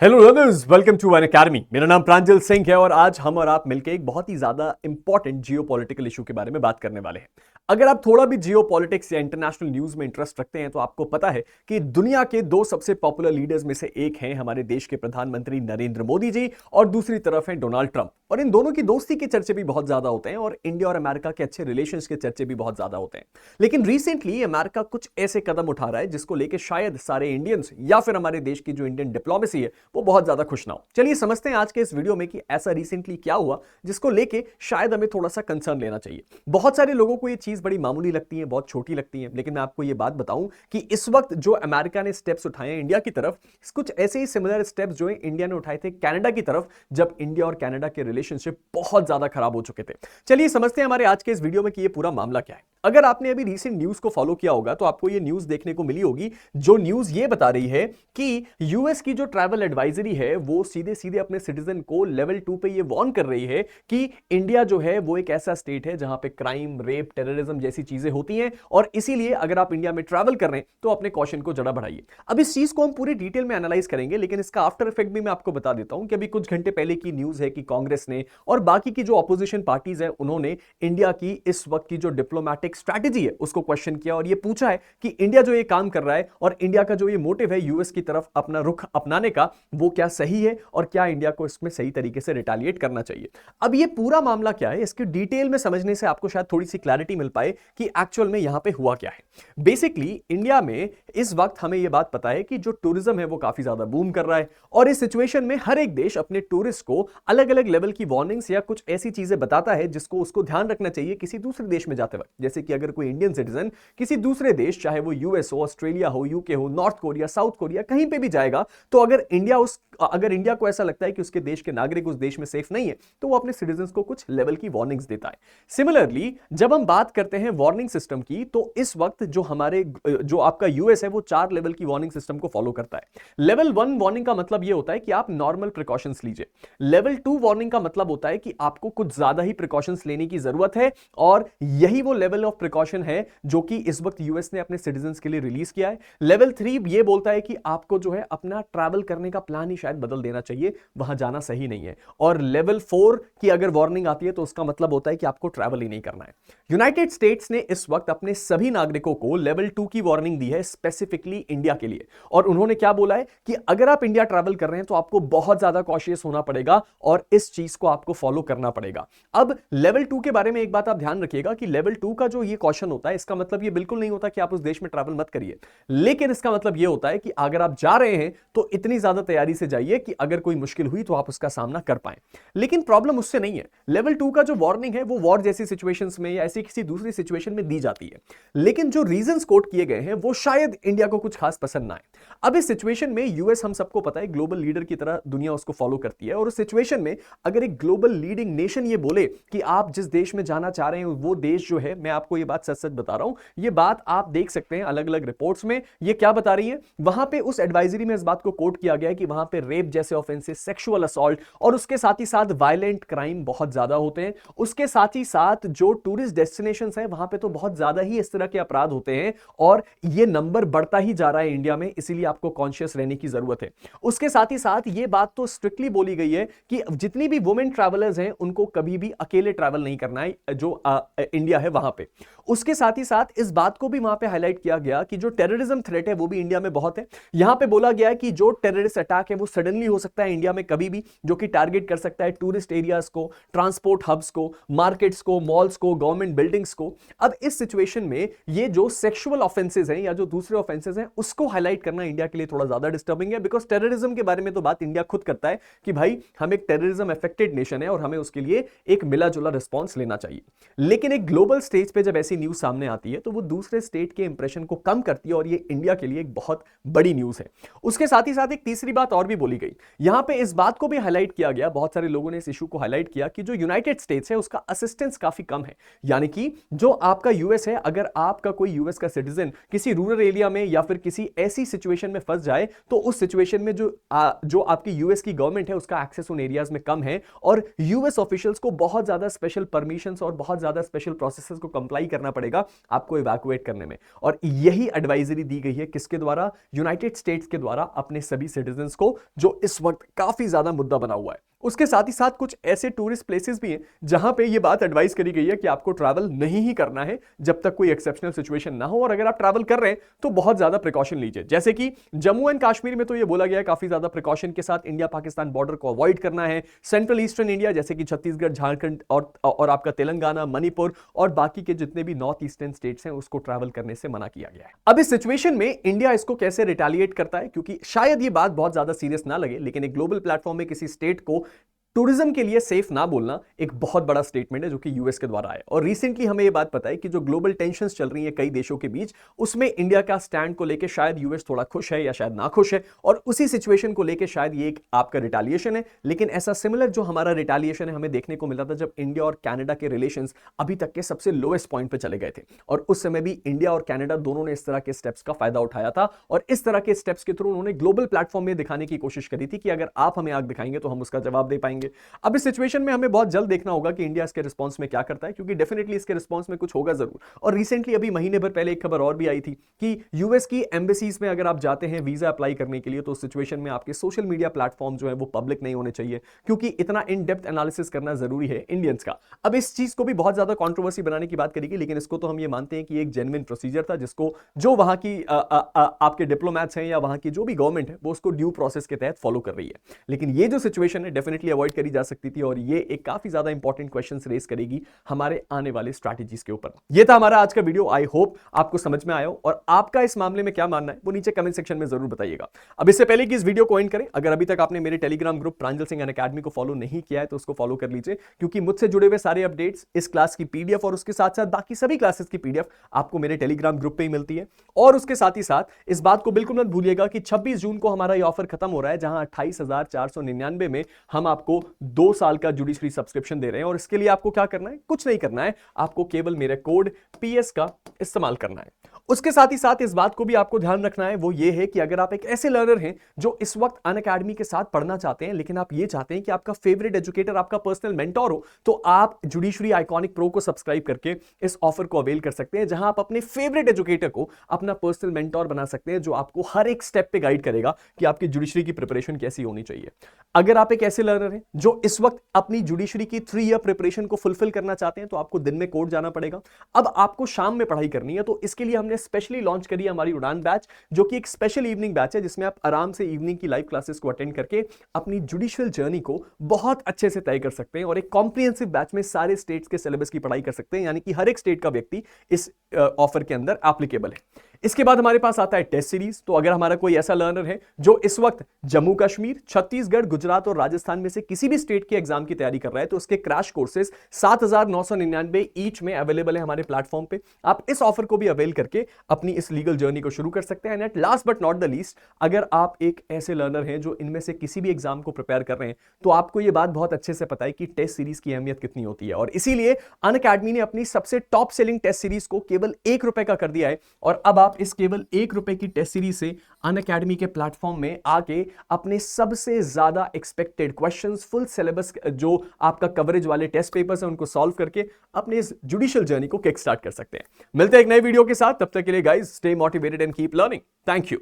Hello learners, welcome to Unacademy. मेरा नाम प्रांजल सिंह है और आज हम और आप मिलकर एक बहुत ही ज्यादा इंपॉर्टेंट जियोपॉलिटिकल इशू के बारे में बात करने वाले हैं। अगर आप थोड़ा भी जियोपॉलिटिक्स या इंटरनेशनल न्यूज में इंटरेस्ट रखते हैं तो आपको पता है कि दुनिया के दो सबसे पॉपुलर लीडर्स में से एक हैं हमारे देश के प्रधानमंत्री नरेंद्र मोदी जी और दूसरी तरफ हैं डोनाल्ड ट्रंप। और इन दोनों की दोस्ती के चर्चे भी बहुत ज्यादा होते हैं और इंडिया और अमेरिका के अच्छे रिलेशंस के चर्चे भी बहुत ज्यादा होते हैं। लेकिन रिसेंटली अमेरिका कुछ ऐसे कदम उठा रहा है जिसको लेकर शायद सारे इंडियंस या फिर हमारे देश की जो इंडियन डिप्लोमेसी है वो बहुत ज्यादा खुश ना हो। चलिए समझते हैं आज के इस वीडियो में कि ऐसा रिसेंटली क्या हुआ जिसको लेके शायद हमें थोड़ा सा कंसर्न लेना चाहिए। बहुत सारे लोगों को ये चीज बड़ी मामूली लगती है, बहुत छोटी लगती है, लेकिन मैं आपको ये बात बताऊं कि इस वक्त जो अमेरिका ने स्टेप्स उठाए हैं इंडिया की तरफ, कुछ ऐसे ही सिमिलर स्टेप्स जो है इंडिया ने उठाए थे कनाडा की तरफ, जब इंडिया और कनाडा के रिलेशनशिप बहुत ज्यादा खराब हो चुके थे। चलिए समझते हैं हमारे आज के इस वीडियो में कि ये पूरा मामला क्या है। अगर आपने अभी रीसेंट न्यूज को फॉलो किया होगा तो आपको ये न्यूज देखने को मिली होगी, जो न्यूज ये बता रही है कि यूएस की जो ट्रैवल एडवाइजरी है वो सीधे सीधे अपने सिटीजन को लेवल 2 पे ये वार्न कर रही है कि इंडिया जो है वो एक ऐसा स्टेट है जहां पे क्राइम, रेप, टेररिज्म जैसी चीजें होती हैं और इसीलिए अगर आप इंडिया में ट्रैवल कर रहे हैं तो अपने कॉशन को जरा बढ़ाइए। अब इस चीज को हम पूरी डिटेल में एनालाइज करेंगे, लेकिन इसका आफ्टर इफेक्ट भी मैं आपको बता देता हूं कि अभी कुछ घंटे पहले की न्यूज है कि कांग्रेस ने और बाकी की जो ऑपोजिशन पार्टीज है उन्होंने इंडिया की इस वक्त की जो डिप्लोमेटिक स्ट्रैटेजी है उसको क्वेश्चन किया और ये पूछा है कि इंडिया जो ये काम कर रहा है और इंडिया का जो ये मोटिव है यूएस की तरफ अपना रुख अपनाने का, वो क्या सही है और क्या इंडिया को इसमें सही तरीके से रिटेलिएट करना चाहिए। अब ये पूरा मामला क्या है, इसके डिटेल में समझने से आपको शायद थोड़ी सी क्लैरिटी मिल पाए कि एक्चुअल में यहां पे हुआ क्या है। बेसिकली इंडिया में इस वक्त हमें यह बात पता है कि जो टूरिज्म है वो काफी ज्यादा बूम कर रहा है और इस सिचुएशन में हर एक देश अपने टूरिस्ट को अलग अलग लेवल की वार्निंग्स या कुछ ऐसी चीजें बताता है जिसको उसको ध्यान रखना चाहिए किसी दूसरे देश में जाते वक्त। जैसे कि अगर कोई इंडियन सिटीजन किसी दूसरे देश, चाहे वो यूएस हो, ऑस्ट्रेलिया हो, यूके हो, नॉर्थ कोरिया, साउथ कोरिया, कहीं पे भी जाएगा, तो अगर इंडिया को ऐसा लगता है कि उसके देश के नागरिक उस देश में सेफ नहीं है तो वो अपने सिटीजंस को कुछ लेवल की वार्निंग्स देता है। सिमिलरली जब हम बात करते हैं वार्निंग सिस्टम की, तो इस वक्त जो आपका यूएस है वो 4 लेवल की वार्निंग सिस्टम को फॉलो करता है। लेवल 1 वार्निंग का मतलब यह होता है कि आप नॉर्मल प्रिकॉशंस लीजिए। लेवल 2 वार्निंग का मतलब होता है कि आपको कुछ ज्यादा ही प्रिकॉशंस लेने की जरूरत है और यही वो लेवल ऑफ प्रिकॉशन है जो कि इस वक्त यूएस ने अपने सिटीजंस के लिए रिलीज किया है। लेवल 3 ये बोलता है कि आपको जो है अपना ट्रैवल करने का प्लान ही शायद बदल देना चाहिए, वहां जाना सही नहीं है। और लेवल 4 की अगर वार्निंग आती है तो उसका मतलब होता है कि आपको ट्रैवल ही नहीं करना है। यूनाइटेड स्टेट्स ने इस वक्त अपने सभी नागरिकों को लेवल 2 की वार्निंग दी है स्पेसिफिकली इंडिया के लिए, और उन्होंने क्या बोला है कि अगर आप इंडिया ट्रैवल कर रहे हैं तो आपको बहुत ज्यादा कॉशियस होना पड़ेगा और इस चीज को आपको फॉलो करना पड़ेगा। अब लेवल 2 के बारे में एक बात आप ध्यान रखिएगा कि लेवल 2 का जो ये क्वेश्चन होता है, इसका मतलब ये बिल्कुल नहीं होता कि आप उस देश में ट्रैवल मत करिए, लेकिन इसका मतलब ये होता है कि अगर आप जा रहे हैं तो इतनी ज्यादा तैयारी से जाइए कि अगर कोई मुश्किल हुई तो आप उसका सामना कर पाए। लेकिन प्रॉब्लम उससे नहीं है। लेवल 2 का जो वार्निंग है वो वॉर जैसी सिचुएशंस में या ऐसी किसी दूसरी सिचुएशन में दी जाती है, लेकिन जो रीजंस कोट किए गए हैं वो शायद इंडिया को कुछ खास पसंद ना आए। अब इस सिचुएशन में यूएस, हम सबको पता है, ग्लोबल लीडर की तरह दुनिया उसको फॉलो करती है, और उस सिचुएशन में अगर एक ग्लोबल लीडिंग नेशन ये बोले कि आप जिस देश में जाना चाह रहे हैं वो देश जो है, मैं आपको ये बात सच सच बता रहा हूं, ये बात आप देख सकते हैं अलग अलग रिपोर्ट्स में, ये क्या बता रही है, वहां पे उस एडवाइजरी में इस बात को कोट किया गया है कि वहां पे रेप जैसे ऑफेंसेस, सेक्सुअल असॉल्ट और उसके साथ ही साथ वायलेंट क्राइम बहुत ज्यादा होते हैं। उसके साथ ही साथ जो टूरिस्ट डेस्टिनेशंस हैं वहां पे तो बहुत ज्यादा ही इस तरह के अपराध होते हैं और ये नंबर बढ़ता ही जा रहा है इंडिया में, इसीलिए आपको कॉन्शियस रहने की जरूरत है। उसके साथ ही साथ ये बात तो स्ट्रिक्टली बोली गई है कि जितनी भी वुमेन ट्रैवलर्स हैं उनको कभी भी अकेले ट्रैवल नहीं करना है जो इंडिया है वहां पे। उसके साथ ही साथ इस बात को भी वहां पे हाईलाइट किया गया कि जो टेररिज्म थ्रेट है वो भी इंडिया में बहुत है। यहां पे बोला गया है कि जो टेररिस्ट अटैक है वो सडनली हो सकता है इंडिया में कभी भी, जो कि टारगेट कर सकता है टूरिस्ट एरियाज को, ट्रांसपोर्ट हब्स को, मार्केट्स को, मॉल्स को, गवर्नमेंट बिल्डिंग्स को। अब इस सिचुएशन में ये जो सेक्सुअल ऑफेंसेस हैं या जो दूसरे ऑफेंसेस हैं उसको हाईलाइट करना इंडिया के लिए थोड़ा ज्यादा डिस्टर्बिंग है, बिकॉज टेररिज्म के बारे में तो बात इंडिया खुद करता है कि भाई हम एक टेररिज्म अफेक्टेड नेशन है और हमें उसके लिए एक मिला जुला रिस्पॉन्स लेना चाहिए। लेकिन एक ग्लोबल स्टेज पे जब ऐसी न्यूज सामने आती है तो वो दूसरे स्टेट के इंप्रेशन को कम करती है और ये इंडिया के लिए एक बहुत बड़ी न्यूज है। उसके साथ ही साथ एक तीसरी बात और भी बोली गई, यहां पे इस बात को भी हाईलाइट किया गया, बहुत सारे लोगों ने इस इशू को हाईलाइट किया कि जो यूनाइटेड स्टेट्स है उसका असिस्टेंस काफी कम है। यानी कि जो आपका यूएस है, अगर आपका कोई यूएस का सिटीजन किसी रूरल एरिया में या फिर किसी ऐसी सिचुएशन में फंस जाए तो उस सिचुएशन में जो आपकी यूएस की गवर्नमेंट है उसका एक्सेस उन एरियाज में कम है और यूएस ऑफिशियल्स को बहुत ज्यादा स्पेशल परमिशंस और बहुत ज्यादा स्पेशल प्रोसेसेस को कंप्लाई करना पड़ेगा आपको इवैक्यूएट करने में। और यही एडवाइजरी दी गई है किसके द्वारा? यूनाइटेड स्टेट्स के द्वारा अपने सभी सिटीजंस को, जो इस वक्त काफी ज्यादा मुद्दा बना हुआ है। उसके साथ ही साथ कुछ ऐसे टूरिस्ट प्लेसेस भी हैं जहां पे ये बात एडवाइस करी गई है कि आपको ट्रैवल नहीं ही करना है जब तक कोई एक्सेप्शनल सिचुएशन ना हो, और अगर आप ट्रैवल कर रहे हैं तो बहुत ज्यादा प्रिकॉशन लीजिए। जैसे कि जम्मू एंड कश्मीर में तो ये बोला गया है काफी ज्यादा प्रिकॉशन के साथ इंडिया पाकिस्तान बॉर्डर को अवॉइड करना है। सेंट्रल ईस्टर्न इंडिया जैसे कि छत्तीसगढ़, झारखंड और आपका तेलंगाना, मणिपुर और बाकी के जितने भी नॉर्थ ईस्टर्न स्टेट्स हैं उसको ट्रैवल करने से मना किया गया है। अब इस सिचुएशन में इंडिया इसको कैसे रिटेलिएट करता है, क्योंकि शायद ये बात बहुत ज्यादा सीरियस ना लगे, लेकिन एक ग्लोबल प्लेटफॉर्म में किसी स्टेट को टूरिज्म के लिए सेफ ना बोलना एक बहुत बड़ा स्टेटमेंट है जो कि यूएस के द्वारा आया। और रिसेंटली हमें यह बात पता है कि जो ग्लोबल टेंशंस चल रही है कई देशों के बीच, उसमें इंडिया का स्टैंड को लेकर शायद यूएस थोड़ा खुश है या शायद ना खुश है, और उसी सिचुएशन को लेकर शायद ये एक आपका रिटेलिएशन है। लेकिन ऐसा सिमिलर जो हमारा रिटेलिएशन है हमें देखने को मिला था जब इंडिया और कनाडा के रिलेशंस अभी तक के सबसे लोएस्ट पॉइंट पे चले गए थे, और उस समय भी इंडिया और कनाडा दोनों ने इस तरह के स्टेप्स का फायदा उठाया था, और इस तरह के स्टेप्स के थ्रू उन्होंने ग्लोबल प्लेटफॉर्म में दिखाने की कोशिश करी थी कि अगर आप हमें आग दिखाएंगे तो हम उसका जवाब दे पाएंगे। अब इस सिचुएशन में हमें बहुत जल्द देखना होगा कि इंडिया इसके रिस्पांस में क्या करता है, क्योंकि डेफिनेटली इसके रिस्पांस में कुछ होगा जरूर। और रिसेंटली अभी महीने भर पहले एक खबर और भी आई थी कि यूएस की एम्बेसीज में अगर आप जाते हैं वीजा अप्लाई करने के लिए तो उस सिचुएशन में आपके सोशल मीडिया प्लेटफॉर्म जो है वो पब्लिक नहीं होने चाहिए, क्योंकि इतना इन डेप्थ एनालिसिस करना जरूरी है इंडियंस का। अब इस चीज को भी बहुत ज्यादा कंट्रोवर्सी बनाने की बात करेगी, लेकिन इसको तो हम ये मानते हैं कि एक जेन्युइन प्रोसीजर था जिसको जो वहां की आपके डिप्लोमैट्स हैं या वहां की जो भी गवर्नमेंट है वो उसको ड्यू प्रोसेस के तहत फॉलो कर रही है। लेकिन ये जो सिचुएशन है डेफिनेटली अवॉइड करी जा सकती थी, और ये एक काफी ज्यादा इंपॉर्टेंट क्वेश्चंस रेज करेगी हमारे आने वाले स्ट्रैटेजीज के ऊपर। ये था हमारा आज का वीडियो। आई होप आपको समझ में आया हो, और आपका इस मामले में क्या मानना है वो नीचे कमेंट सेक्शन में जरूर बताइएगा। अब इससे पहले कि इस वीडियो को एंड करें, अगर अभी तक आपने मेरे टेलीग्राम ग्रुप प्रांजल सिंह अकेडमी को फॉलो नहीं किया है तो उसको फॉलो कर लीजिए, क्योंकि मुझसे जुड़े हुए सारे अपडेट्स, इस क्लास की पीडीएफ और उसके साथ साथ बाकी सभी क्लासेस की पीडीएफ आपको मेरे टेलीग्राम ग्रुप पे ही मिलती है। और उसके साथ ही साथ इस बात को बिल्कुल मत भूलिएगा कि 26 जून को हमारा ये ऑफर खत्म हो रहा है, जहां 28,499 में हम आपको 2 साल का जुडिशरी सब्सक्रिप्शन दे रहे हैं। और इसके लिए आपको क्या करना है, कुछ नहीं करना है, आपको केवल मेरे कोड PS का इस्तेमाल करना है। उसके साथ ही साथ इस बात को भी आपको ध्यान रखना है, वो ये है कि अगर आप एक ऐसे लर्नर हैं जो इस वक्त अनअकैडमी के साथ पढ़ना चाहते हैं, लेकिन आप ये चाहते हैं कि आपका फेवरेट एजुकेटर आपका पर्सनल मेंटोर हो, तो आप जुडिशरी आइकॉनिक प्रो को सब्सक्राइब करके इस ऑफर को अवेल कर सकते हैं, जहां आप अपने फेवरेट एजुकेटर को अपना पर्सनल मेंटोर बना सकते हैं, जो आपको हर एक स्टेप पे गाइड करेगा कि आपकी जुडिशरी की प्रिपरेशन कैसी होनी चाहिए। अगर आप एक ऐसे लर्नर हैं जो इस वक्त अपनी जुडिशरी की 3 ईयर प्रिपरेशन को फुलफिल करना चाहते हैं, तो आपको दिन में कोर्ट जाना पड़ेगा। अब आपको शाम में पढ़ाई करनी है, तो इसके लिए हमने स्पेशली लॉन्च करी है हमारी उड़ान बैच, जो कि एक स्पेशल इवनिंग बैच है, जिसमें आप आराम से इवनिंग की लाइव क्लासेस को अटेंड करके अपनी जुडिशियल जर्नी को बहुत अच्छे से तय कर सकते हैं, और एक कॉम्प्रिहेंसिव बैच में सारे स्टेट्स के सिलेबस की पढ़ाई कर सकते हैं, यानी कि हर एक स्टेट का व्यक्ति इस ऑफर के अंदर एप्लीकेबल है। इसके बाद हमारे पास आता है टेस्ट सीरीज। तो अगर हमारा कोई ऐसा लर्नर है जो इस वक्त जम्मू कश्मीर, छत्तीसगढ़, गुजरात और राजस्थान में से किसी भी स्टेट के एग्जाम की तैयारी कर रहा है, तो उसके क्रैश कोर्सेज 7,999 ईच में अवेलेबल है हमारे प्लेटफॉर्म पे। आप इस ऑफर को भी अवेल करके अपनी इस लीगल जर्नी को शुरू कर सकते हैं। And at last but not the least, अगर आप एक ऐसे लर्नर हैं जो इनमें से किसी भी एग्जाम को प्रिपेयर कर रहे हैं, तो आपको यह बात बहुत अच्छे से पता है कि टेस्ट सीरीज की अहमियत कितनी होती है, और इसीलिए अनअकैडमी ने अपनी सबसे टॉप सेलिंग टेस्ट सीरीज को केवल ₹1 का कर दिया है। और अब आप इस केवल ₹1 की टेस्ट सीरीज से अनअकैडमी के प्लेटफॉर्म में आके अपने सबसे ज्यादा एक्सपेक्टेड क्वेश्चंस, फुल सिलेबस जो आपका कवरेज वाले टेस्ट पेपर्स हैं, उनको सॉल्व करके अपने इस जुडिशियल जर्नी को किक स्टार्ट कर सकते हैं। मिलते हैं एक नए वीडियो के साथ, तब तक के लिए guys stay motivated and keep learning. Thank you.